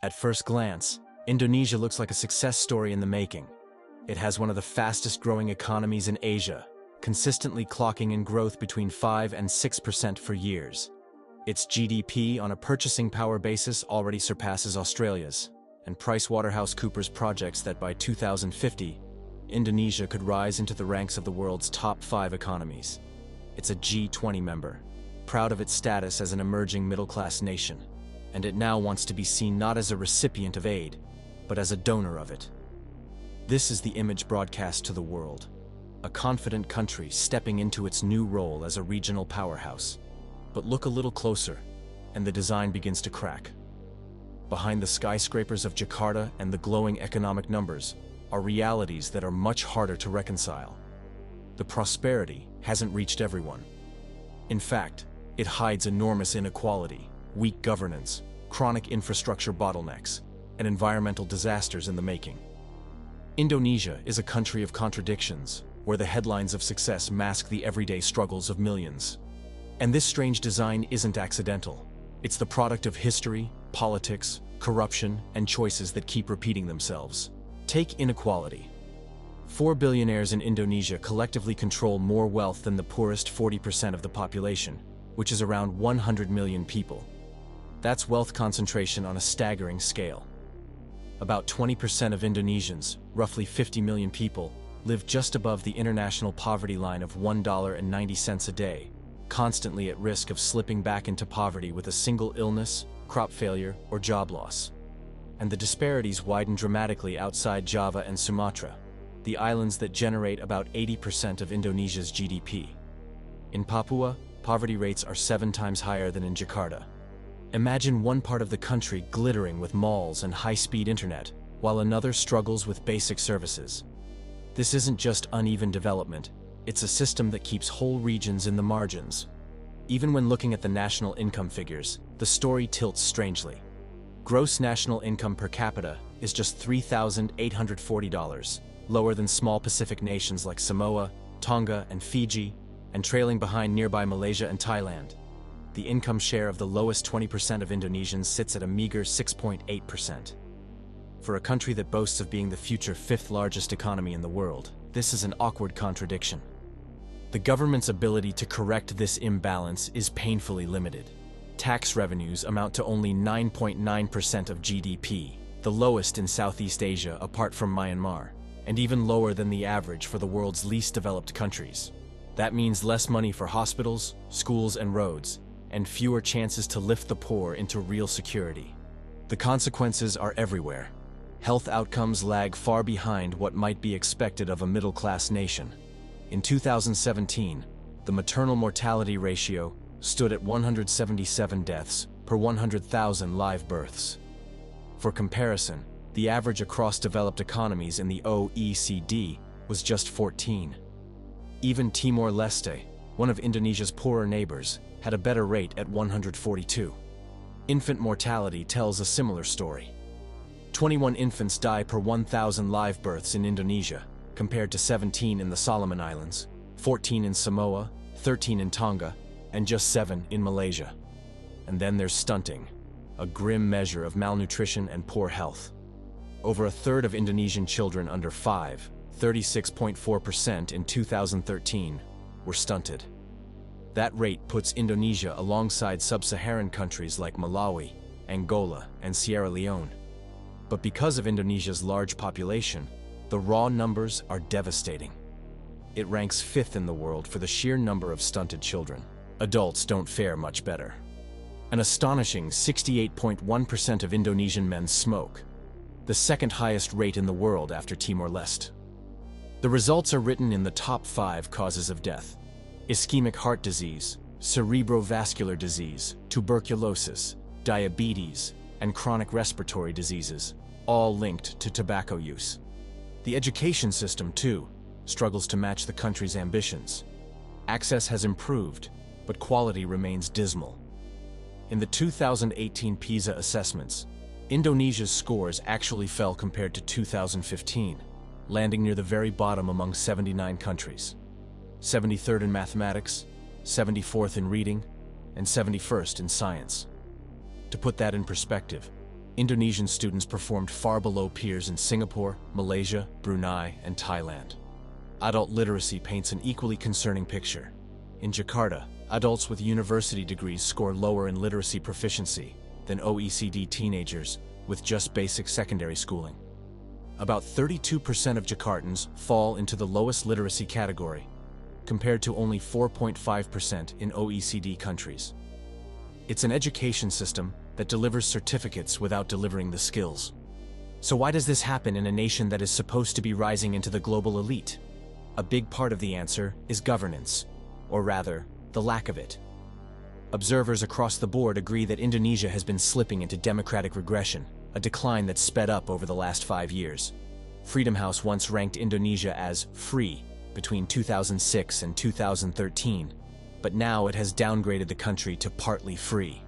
At first glance, Indonesia looks like a success story in the making. It has one of the fastest growing economies in Asia, consistently clocking in growth between 5 and 6% for years. Its GDP on a purchasing power basis already surpasses Australia's, and PricewaterhouseCoopers projects that by 2050, Indonesia could rise into the ranks of the world's top 5 economies. It's a G20 member, proud of its status as an emerging middle-class nation, and it now wants to be seen not as a recipient of aid, but as a donor of it. This is the image broadcast to the world, a confident country stepping into its new role as a regional powerhouse. But look a little closer, and the design begins to crack. Behind the skyscrapers of Jakarta and the glowing economic numbers are realities that are much harder to reconcile. The prosperity hasn't reached everyone. In fact, it hides enormous inequality, weak governance, chronic infrastructure bottlenecks, and environmental disasters in the making. Indonesia is a country of contradictions, where the headlines of success mask the everyday struggles of millions. And this strange design isn't accidental. It's the product of history, politics, corruption, and choices that keep repeating themselves. Take inequality. 4 billionaires in Indonesia collectively control more wealth than the poorest 40% of the population, which is around 100 million people. That's wealth concentration on a staggering scale. About 20% of Indonesians, roughly 50 million people, live just above the international poverty line of $1.90 a day, constantly at risk of slipping back into poverty with a single illness, crop failure, or job loss. And the disparities widen dramatically outside Java and Sumatra, the islands that generate about 80% of Indonesia's GDP. In Papua, poverty rates are 7 times higher than in Jakarta. Imagine one part of the country glittering with malls and high-speed internet, while another struggles with basic services. This isn't just uneven development, it's a system that keeps whole regions in the margins. Even when looking at the national income figures, the story tilts strangely. Gross national income per capita is just $3,840, lower than small Pacific nations like Samoa, Tonga, and Fiji, and trailing behind nearby Malaysia and Thailand. The income share of the lowest 20% of Indonesians sits at a meager 6.8%. For a country that boasts of being the future 5th largest economy in the world, this is an awkward contradiction. The government's ability to correct this imbalance is painfully limited. Tax revenues amount to only 9.9% of GDP, the lowest in Southeast Asia apart from Myanmar, and even lower than the average for the world's least developed countries. That means less money for hospitals, schools, and roads, and fewer chances to lift the poor into real security. The consequences are everywhere. Health outcomes lag far behind what might be expected of a middle-class nation. In 2017, the maternal mortality ratio stood at 177 deaths per 100,000 live births. For comparison, the average across developed economies in the OECD was just 14. Even Timor-Leste, one of Indonesia's poorer neighbors, had a better rate at 142. Infant mortality tells a similar story. 21 infants die per 1,000 live births in Indonesia, compared to 17 in the Solomon Islands, 14 in Samoa, 13 in Tonga, and just 7 in Malaysia. And then there's stunting, a grim measure of malnutrition and poor health. Over a third of Indonesian children under 5, 36.4% in 2013, were stunted. That rate puts Indonesia alongside sub-Saharan countries like Malawi, Angola, and Sierra Leone. But because of Indonesia's large population, the raw numbers are devastating. It ranks 5th in the world for the sheer number of stunted children. Adults don't fare much better. An astonishing 68.1% of Indonesian men smoke, the 2nd highest rate in the world after Timor-Leste. The results are written in the top 5 causes of death: ischemic heart disease, cerebrovascular disease, tuberculosis, diabetes, and chronic respiratory diseases, all linked to tobacco use. The education system, too, struggles to match the country's ambitions. Access has improved, but quality remains dismal. In the 2018 PISA assessments, Indonesia's scores actually fell compared to 2015, landing near the very bottom among 79 countries. 73rd in mathematics, 74th in reading, and 71st in science. To put that in perspective, Indonesian students performed far below peers in Singapore, Malaysia, Brunei, and Thailand. Adult literacy paints an equally concerning picture. In Jakarta, adults with university degrees score lower in literacy proficiency than OECD teenagers with just basic secondary schooling. About 32% of Jakartans fall into the lowest literacy category, compared to only 4.5% in OECD countries. It's an education system that delivers certificates without delivering the skills. So why does this happen in a nation that is supposed to be rising into the global elite? A big part of the answer is governance, or rather, the lack of it. Observers across the board agree that Indonesia has been slipping into democratic regression, a decline that's sped up over the last 5 years. Freedom House once ranked Indonesia as free between 2006 and 2013, but now it has downgraded the country to partly free.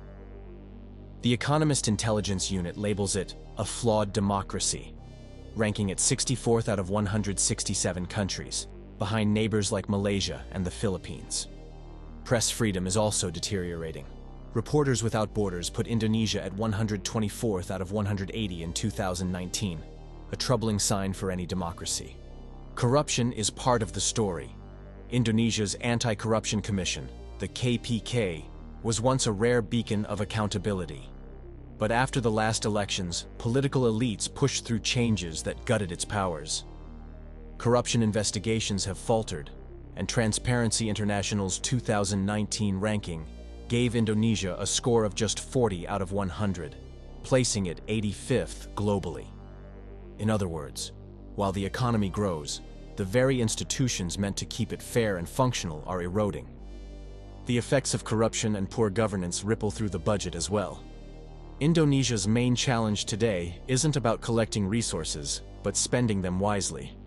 The Economist Intelligence Unit labels it a flawed democracy, ranking it 64th out of 167 countries, behind neighbors like Malaysia and the Philippines. Press freedom is also deteriorating. Reporters Without Borders put Indonesia at 124th out of 180 in 2019, a troubling sign for any democracy. Corruption is part of the story. Indonesia's Anti-Corruption Commission, the KPK, was once a rare beacon of accountability. But after the last elections, political elites pushed through changes that gutted its powers. Corruption investigations have faltered, and Transparency International's 2019 ranking gave Indonesia a score of just 40 out of 100, placing it 85th globally. In other words, while the economy grows, the very institutions meant to keep it fair and functional are eroding. The effects of corruption and poor governance ripple through the budget as well. Indonesia's main challenge today isn't about collecting resources, but spending them wisely.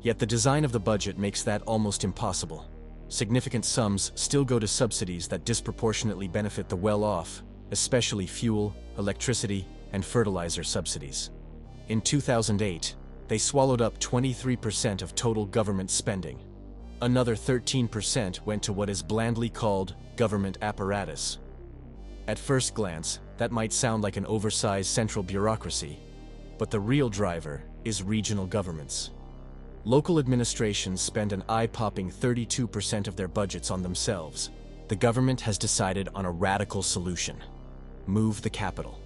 Yet the design of the budget makes that almost impossible. Significant sums still go to subsidies that disproportionately benefit the well-off, especially fuel, electricity, and fertilizer subsidies. In 2008, they swallowed up 23% of total government spending. Another 13% went to what is blandly called government apparatus. At first glance, that might sound like an oversized central bureaucracy, but the real driver is regional governments. Local administrations spend an eye-popping 32% of their budgets on themselves. The government has decided on a radical solution: move the capital.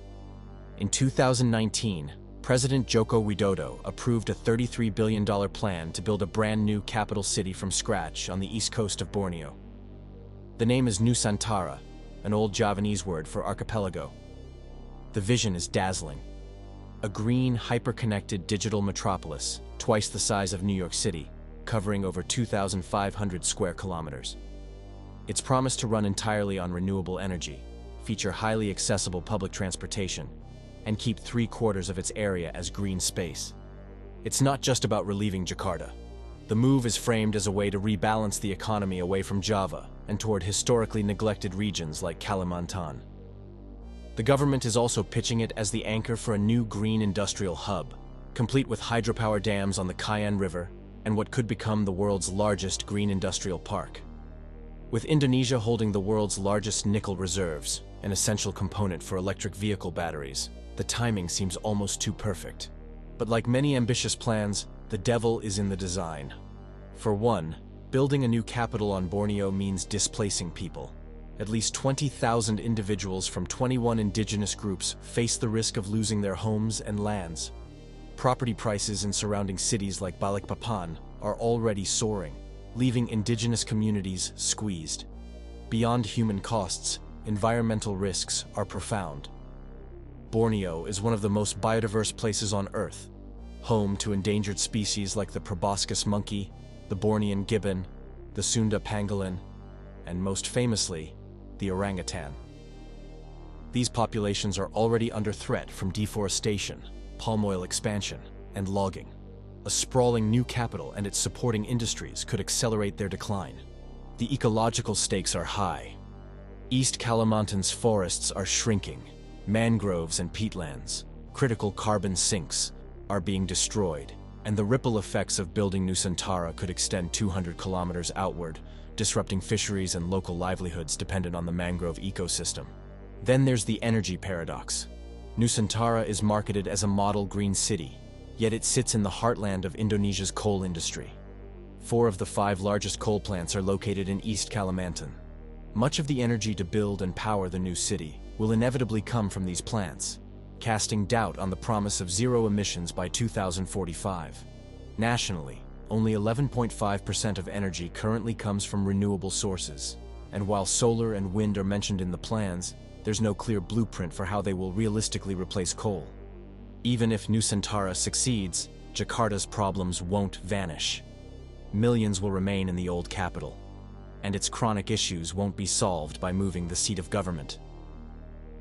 In 2019, President Joko Widodo approved a $33 billion plan to build a brand new capital city from scratch on the east coast of Borneo. The name is Nusantara, an old Javanese word for archipelago. The vision is dazzling. A green, hyper-connected digital metropolis, twice the size of New York City, covering over 2,500 square kilometers. It's promised to run entirely on renewable energy, feature highly accessible public transportation, and keep 3/4 of its area as green space. It's not just about relieving Jakarta. The move is framed as a way to rebalance the economy away from Java and toward historically neglected regions like Kalimantan. The government is also pitching it as the anchor for a new green industrial hub, complete with hydropower dams on the Cayenne River and what could become the world's largest green industrial park. With Indonesia holding the world's largest nickel reserves, an essential component for electric vehicle batteries, the timing seems almost too perfect. But like many ambitious plans, the devil is in the design. For one, building a new capital on Borneo means displacing people. At least 20,000 individuals from 21 indigenous groups face the risk of losing their homes and lands. Property prices in surrounding cities like Balikpapan are already soaring, leaving indigenous communities squeezed. Beyond human costs, environmental risks are profound. Borneo is one of the most biodiverse places on Earth, home to endangered species like the proboscis monkey, the Bornean gibbon, the Sunda pangolin, and most famously, the orangutan. These populations are already under threat from deforestation, palm oil expansion, and logging. A sprawling new capital and its supporting industries could accelerate their decline. The ecological stakes are high. East Kalimantan's forests are shrinking. Mangroves and peatlands, critical carbon sinks, are being destroyed, and the ripple effects of building Nusantara could extend 200 kilometers outward, disrupting fisheries and local livelihoods dependent on the mangrove ecosystem. Then there's the energy paradox. Nusantara is marketed as a model green city, yet it sits in the heartland of Indonesia's coal industry. 4 of the 5 largest coal plants are located in East Kalimantan. Much of the energy to build and power the new city will inevitably come from these plants, casting doubt on the promise of zero emissions by 2045. Nationally, only 11.5% of energy currently comes from renewable sources, and while solar and wind are mentioned in the plans, there's no clear blueprint for how they will realistically replace coal. Even if Nusantara succeeds, Jakarta's problems won't vanish. Millions will remain in the old capital, and its chronic issues won't be solved by moving the seat of government.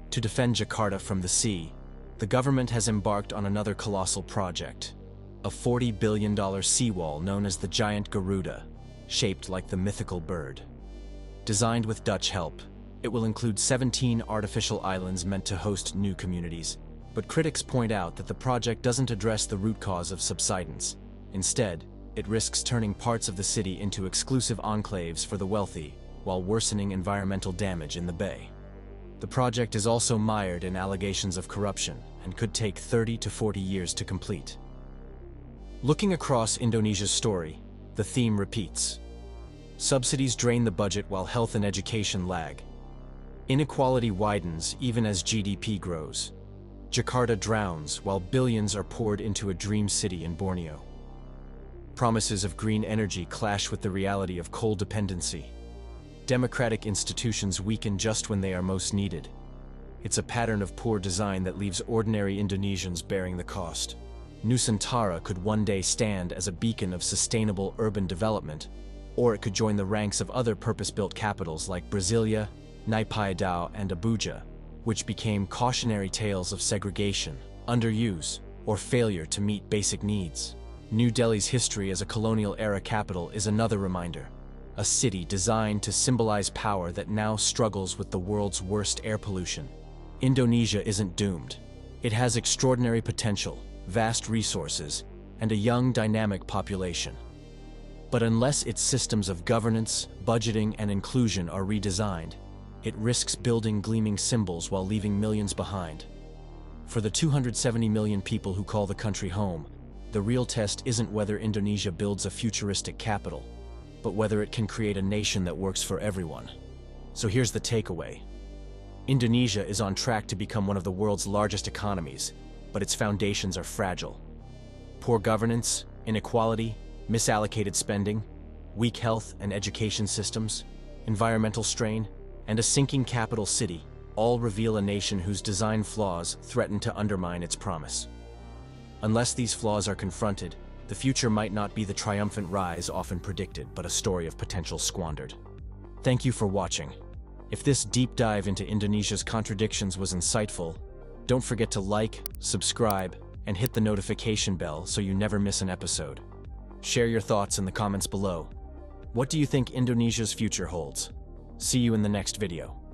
To defend Jakarta from the sea, the government has embarked on another colossal project, a $40 billion seawall known as the Giant Garuda, shaped like the mythical bird. Designed with Dutch help, it will include 17 artificial islands meant to host new communities, but critics point out that the project doesn't address the root cause of subsidence. Instead, it risks turning parts of the city into exclusive enclaves for the wealthy, while worsening environmental damage in the bay. The project is also mired in allegations of corruption and could take 30 to 40 years to complete. Looking across Indonesia's story, the theme repeats. Subsidies drain the budget while health and education lag. Inequality widens even as GDP grows. Jakarta drowns while billions are poured into a dream city in Borneo. Promises of green energy clash with the reality of coal dependency. Democratic institutions weaken just when they are most needed. It's a pattern of poor design that leaves ordinary Indonesians bearing the cost. Nusantara could one day stand as a beacon of sustainable urban development, or it could join the ranks of other purpose-built capitals like Brasilia, Naypyidaw, and Abuja, which became cautionary tales of segregation, underuse, or failure to meet basic needs. New Delhi's history as a colonial-era capital is another reminder, a city designed to symbolize power that now struggles with the world's worst air pollution. Indonesia isn't doomed. It has extraordinary potential, vast resources, and a young, dynamic population. But unless its systems of governance, budgeting, and inclusion are redesigned, it risks building gleaming symbols while leaving millions behind. For the 270 million people who call the country home, the real test isn't whether Indonesia builds a futuristic capital, but whether it can create a nation that works for everyone. So here's the takeaway. Indonesia is on track to become one of the world's largest economies, but its foundations are fragile. Poor governance, inequality, misallocated spending, weak health and education systems, environmental strain, and a sinking capital city all reveal a nation whose design flaws threaten to undermine its promise. Unless these flaws are confronted, the future might not be the triumphant rise often predicted, but a story of potential squandered. Thank you for watching. If this deep dive into Indonesia's contradictions was insightful, don't forget to like, subscribe, and hit the notification bell so you never miss an episode. Share your thoughts in the comments below. What do you think Indonesia's future holds? See you in the next video.